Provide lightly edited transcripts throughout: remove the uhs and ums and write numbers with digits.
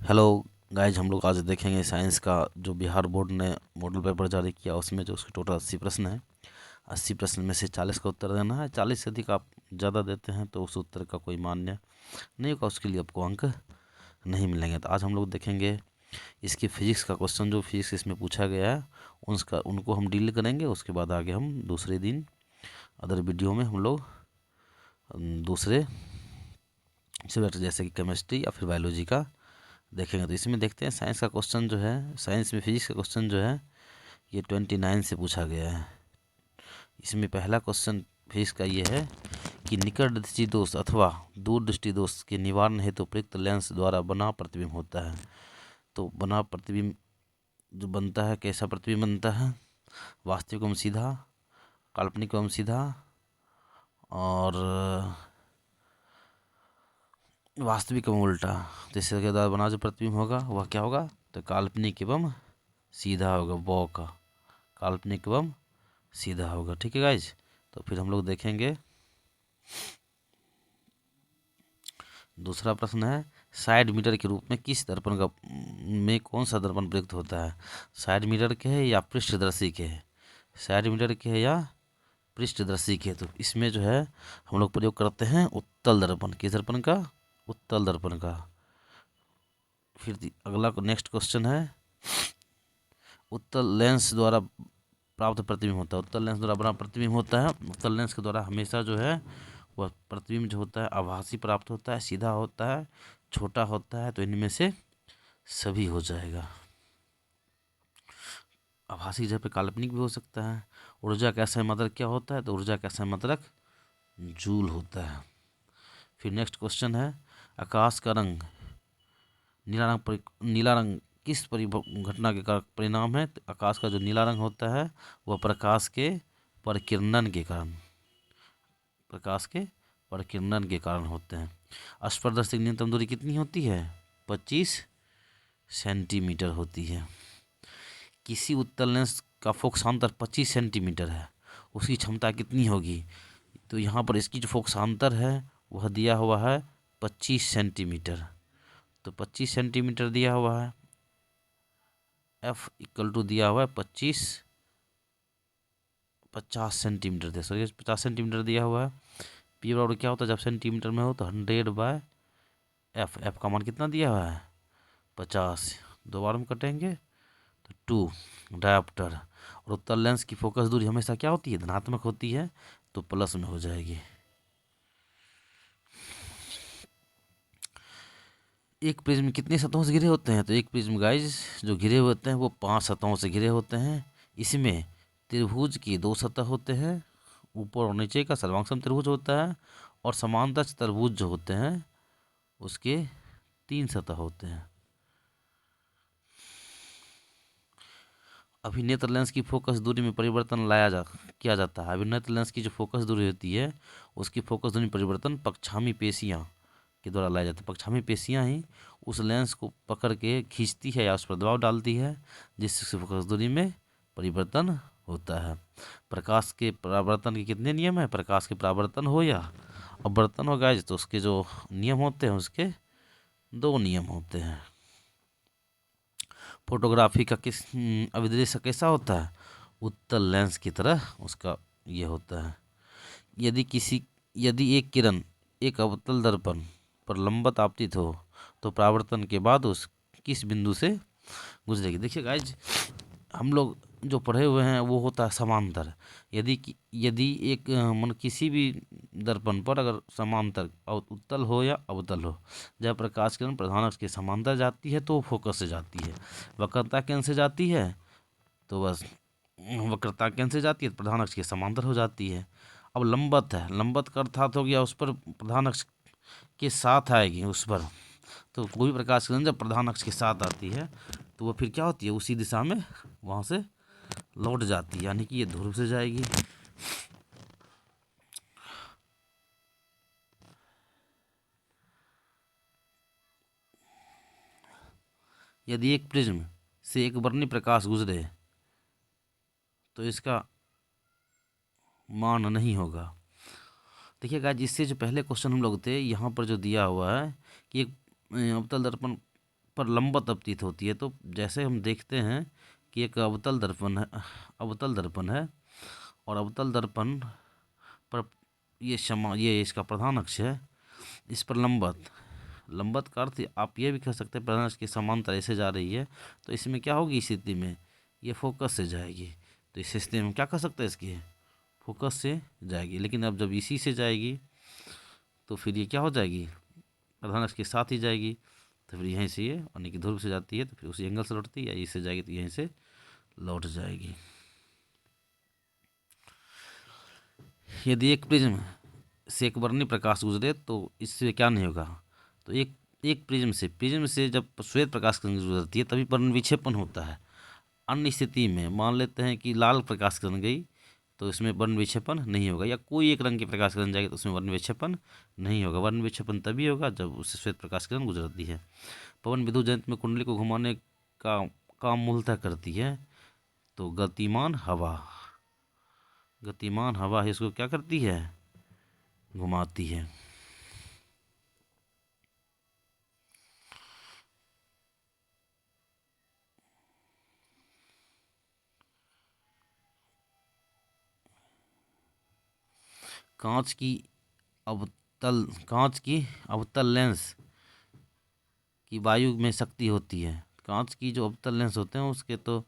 Hello guys, हम लोग आज देखेंगे साइंस का जो बिहार बोर्ड ने मॉडल पेपर जारी किया। उसमें जो उसके टोटल 80 प्रश्न है। 80 प्रश्न में से 40 का उत्तर देना है। 40 से अधिक आप ज़्यादा देते हैं तो उस उत्तर का कोई मान्य नहीं होगा, उसके लिए आपको अंक नहीं मिलेंगे। तो आज हम लोग देखेंगे इसकी फिजिक्स का क्वेश्चन, जो फिजिक्स इसमें पूछा गया है उसका उनको हम डील करेंगे। उसके बाद आगे हम दूसरे दिन अदर वीडियो में हम लोग दूसरे सब्जेक्ट जैसे कि केमिस्ट्री या फिर बायोलॉजी का देखेंगे। तो इसमें देखते हैं साइंस का क्वेश्चन जो है, साइंस में फिजिक्स का क्वेश्चन जो है ये 29 से पूछा गया है। इसमें पहला क्वेश्चन फिजिक्स का ये है कि निकट दृष्टि दोष अथवा दूर दृष्टि दोष के निवारण हेतु प्रयुक्त लेंस द्वारा बना प्रतिबिंब होता है। तो बना प्रतिबिंब जो बनता है, कैसा प्रतिबिंब बनता है? वास्तविक एवं सीधा, काल्पनिक एवं सीधा, और वास्तविक एवं उल्टा। तो इसके द्वारा बना जो प्रतिबिंब होगा वह क्या होगा? तो काल्पनिक एवं सीधा होगा। बॉ का काल्पनिक एवं सीधा होगा। ठीक है गाइज, तो फिर हम लोग देखेंगे दूसरा प्रश्न है, साइड मीटर के रूप में किस दर्पण का में कौन सा दर्पण प्रयुक्त होता है? साइड मीटर के है या पृष्ठदर्शी के है? साइड मीटर के है या पृष्ठदर्शी के? तो इसमें जो है हम लोग प्रयोग करते हैं उत्तल दर्पण। किस दर्पण का? उत्तल दर्पण का। फिर अगला नेक्स्ट क्वेश्चन है, उत्तल लेंस द्वारा प्राप्त प्रतिबिंब होता है। उत्तल लेंस द्वारा बना प्रतिबिंब होता है। उत्तल लेंस के द्वारा हमेशा जो है वह प्रतिबिंब जो होता है आभासी प्राप्त होता है, सीधा होता है, छोटा होता है। तो इनमें से सभी हो जाएगा। आभासी जगह पे काल्पनिक भी हो सकता है। ऊर्जा का असंय मात्रक क्या होता है? तो ऊर्जा का असंय मात्रक जूल होता है। फिर नेक्स्ट क्वेश्चन है, आकाश का रंग नीला रंग किस घटना के परिणाम है? तो आकाश का जो नीला रंग होता है वह प्रकाश के परिकिरणन के कारण, प्रकाश के परिकिरणन के कारण होते हैं। अस्पर्शदर्शी की न्यूनतम दूरी कितनी होती है? 25 सेंटीमीटर होती है। किसी उत्तल लेंस का फोकसांतर 25 सेंटीमीटर है, उसकी क्षमता कितनी होगी? तो यहाँ पर इसकी जो फोकसांतर है वह दिया हुआ है 25 सेंटीमीटर। तो 25 सेंटीमीटर दिया हुआ है, एफ इक्वल टू दिया हुआ है 50 सेंटीमीटर दे, सॉरी 50 सेंटीमीटर दिया हुआ है। पी बराबर क्या होता है जब सेंटीमीटर में हो? तो 100/एफ। एफ का मान कितना दिया हुआ है? 50। दो बार में कटेंगे तो 2 डायोप्टर। और उत्तल लेंस की फोकस दूरी हमेशा क्या होती है? धनात्मक होती है, तो प्लस में हो जाएगी। एक प्रिज्म में कितनी सतहों से घिरे होते हैं? तो एक प्रिज्म गाइज जो घिरे होते हैं वो 5 सतहों से घिरे होते हैं। इसमें त्रिभुज की 2 सतह होते हैं, ऊपर और नीचे का सर्वांग त्रिभुज होता है, और समांतर त्रिभुज जो होते हैं उसके 3 सतह होते हैं। अभिनेत्र लेंस की फोकस दूरी में परिवर्तन किया जाता है। अभिनेत्र लेंस की जो फोकस दूरी होती है उसकी फोकस दूरी में परिवर्तन पक्षामी पेशियां के द्वारा लाया जाता है। पक्षामी पेशियां ही उस लेंस को पकड़ के खींचती है या उस पर दबाव डालती है, जिससे फोकस दूरी में परिवर्तन होता है। प्रकाश के परावर्तन के कितने नियम है? प्रकाश के परावर्तन हो या अपवर्तन हो गाइस, तो उसके जो नियम होते हैं उसके 2 नियम होते हैं। फोटोग्राफी का अभिदृश्य कैसा होता है? उत्तल लेंस की तरह उसका ये होता है। यदि एक किरण एक अवतल दर्पण पर लंबवत आपतित हो तो परावर्तन के बाद उस किस बिंदु से गुजरेगी? देखिए गाइज, हम लोग जो पढ़े हुए हैं वो होता है समांतर। यदि एक मन किसी भी दर्पण पर अगर समांतर उत्तल हो या अवतल हो, जब प्रकाश किरण प्रधान अक्ष के समांतर जाती है तो वो फोकस से जाती है। वक्रता केंद्र से जाती है तो बस वक्रता केंद्र से जाती है तो प्रधान अक्ष के समांतर हो जाती है। अब लंबवत है, लंबवत का अर्थात हो गया उस पर प्रधान अक्ष के साथ आएगी उस पर। तो कोई भी प्रकाश किरण जब प्रधान अक्ष के साथ आती है तो वो फिर क्या होती है? उसी दिशा में वहाँ से लौट जाती है, यानी कि ये ध्रुव से जाएगी। यदि एक प्रिज्म से एक वर्णी प्रकाश गुजरे तो इसका मान नहीं होगा। देखिएगा, जिससे जो पहले क्वेश्चन हम लोग थे यहाँ पर जो दिया हुआ है कि एक अवतल दर्पण पर लंबवत अपतीत होती है। तो जैसे हम देखते हैं कि एक अवतल दर्पण है, और अवतल दर्पण पर ये इसका प्रधान अक्ष है, इस पर लंबवत का अर्थ आप ये भी कह सकते हैं प्रधान अक्ष की समांतर ऐसे जा रही है, तो इसमें क्या होगी स्थिति में, ये फोकस से जाएगी। तो इस स्थिति में क्या कर सकते हैं, इसकी फोकस से जाएगी। लेकिन अब जब इसी से जाएगी तो फिर ये क्या हो जाएगी, प्रधान अक्ष के साथ ही जाएगी। तो फिर यहीं से ये यानी कि ध्रुव से जाती है तो फिर उसी एंगल से लौटती है, या इससे जाएगी तो यहीं से लौट जाएगी। यदि एक प्रिज्म से एक वर्णी प्रकाश गुजरे तो इससे क्या नहीं होगा, तो एक प्रिज्म से जब श्वेत प्रकाश किरण गुजरती है तभी वर्ण विक्षेपण होता है। अन्य स्थिति में मान लेते हैं कि लाल प्रकाश किरण गई तो इसमें वर्ण विक्षेपण नहीं होगा, या कोई एक रंग की प्रकाश किरण जाएगी तो उसमें वर्ण विक्षेपण नहीं होगा। वर्ण विक्षेपण तभी होगा जब उससे श्वेत प्रकाश किरण गुजरती है। पवन विद्युत यंत्र में कुंडली को घुमाने का काम मूलतः करती है तो गतिमान हवा है, इसको क्या करती है, घुमाती है। कांच की अवतल लेंस की वायु में शक्ति होती है। कांच की जो अवतल लेंस होते हैं उसके तो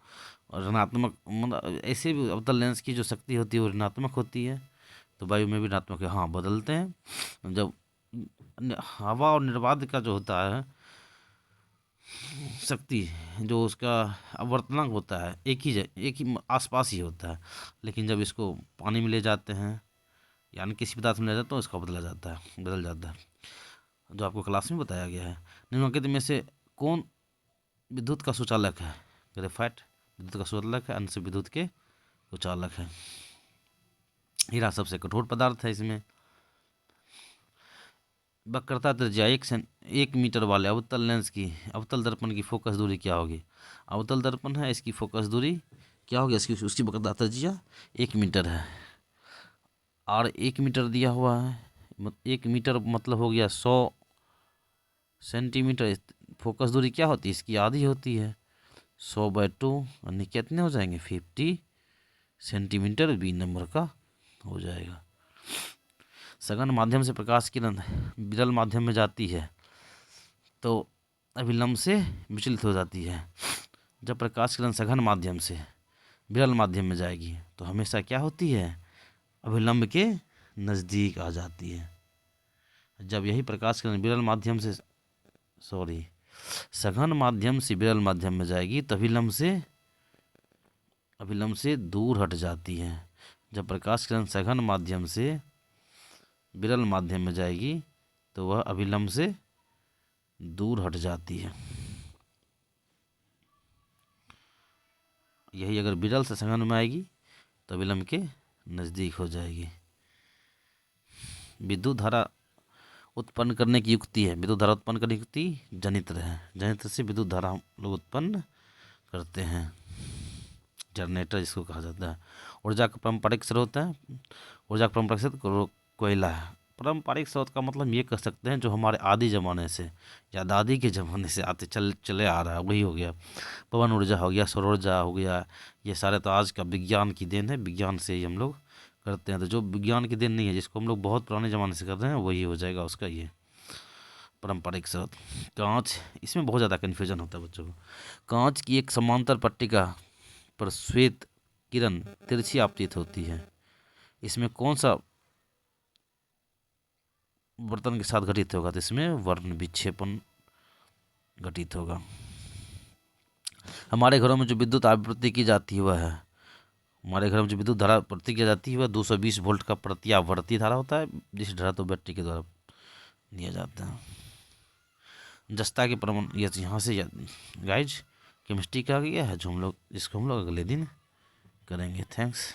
ऋणात्मक, मतलब ऐसे भी अवतल लेंस की जो शक्ति होती है वो ऋणात्मक होती है, तो वायु में भी ऋणात्मक है। हाँ, बदलते हैं। जब हवा और निर्वात का जो होता है शक्ति, जो उसका अपवर्तनांक होता है एक ही आसपास ही होता है, लेकिन जब इसको पानी में ले जाते हैं यानी किसी पदार्थ में ले जाते हैं तो इसका बदल जाता है, जो आपको क्लास में बताया गया है। निम्नलिखित में से कौन विद्युत का सुचालक है, ग्रेफाइट विद्युत का सुचालक है, अन्य से विद्युत के सुचालक है। हीरा सबसे कठोर पदार्थ है। इसमें वक्रता त्रिज्या 1 मीटर वाले अवतल लेंस की अवतल दर्पण की फोकस दूरी क्या होगी। अवतल दर्पण है, इसकी फोकस दूरी क्या होगी, उसकी वक्रता त्रिज्या 1 मीटर है। और 1 मीटर दिया हुआ है, 1 मीटर मतलब हो गया 100 सेंटीमीटर। फोकस दूरी क्या होती है, इसकी आधी होती है 100/2, यानी कितने हो जाएंगे 50 सेंटीमीटर, बी नंबर का हो जाएगा। सघन माध्यम से प्रकाश किरण विरल माध्यम में जाती है तो अभिलंब से विचलित हो जाती है। जब प्रकाश किरण सघन माध्यम से विरल माध्यम में जाएगी तो हमेशा क्या होती है, अभिलंब के नज़दीक आ जाती है। जब यही प्रकाश किरण सघन माध्यम से विरल माध्यम में जाएगी तो अभिलंब से दूर हट जाती है। जब प्रकाश किरण सघन माध्यम से विरल माध्यम में जाएगी तो वह अभिलंब से दूर हट जाती है। यही अगर विरल से सघन में आएगी तो अभिलंब के नज़दीक हो जाएगी। विद्युत धारा उत्पन्न करने की युक्ति है। विद्युत धारा उत्पन्न करने की युक्ति जनित्र है। जनित्र से विद्युत धारा हम लोग उत्पन्न करते हैं, जनरेटर जिसको कहा जाता है। ऊर्जा का पारंपरिक स्रोत है, ऊर्जा का पारंपरिक स्रोत कोयला है। पारंपरिक स्रोत का मतलब ये कह सकते हैं जो हमारे आदि ज़माने से या दादी के ज़माने से आते चले आ रहा है, वही हो गया। पवन ऊर्जा हो गया, सौर ऊर्जा हो गया, ये सारे तो आज का विज्ञान की देन है, विज्ञान से ही हम लोग करते हैं। तो जो विज्ञान की देन नहीं है, जिसको हम लोग बहुत पुराने ज़माने से कर रहे हैं, वही हो जाएगा उसका ये पारंपरिक स्रोत। कांच, इसमें बहुत ज़्यादा कन्फ्यूजन होता है बच्चों को। कांच की एक समांतर पट्टिका पर श्वेत किरण तिरछी आपतित होती है, इसमें कौन सा वर्तन के साथ घटित होगा, तो इसमें वर्ण विक्षेपण घटित होगा। हमारे घरों में जो विद्युत आपूर्ति की जाती है वह है, हमारे घर में जो विद्युत धारा आपूर्ति की जाती है वह 220 वोल्ट का प्रत्यावर्ती धारा होता है, जिस धारा तो बैटरी के द्वारा दिया जाता है। जस्ता के परमाणु, ये यहाँ से गाइज केमिस्ट्री का गया है, जिसको हम लोग अगले दिन करेंगे। थैंक्स।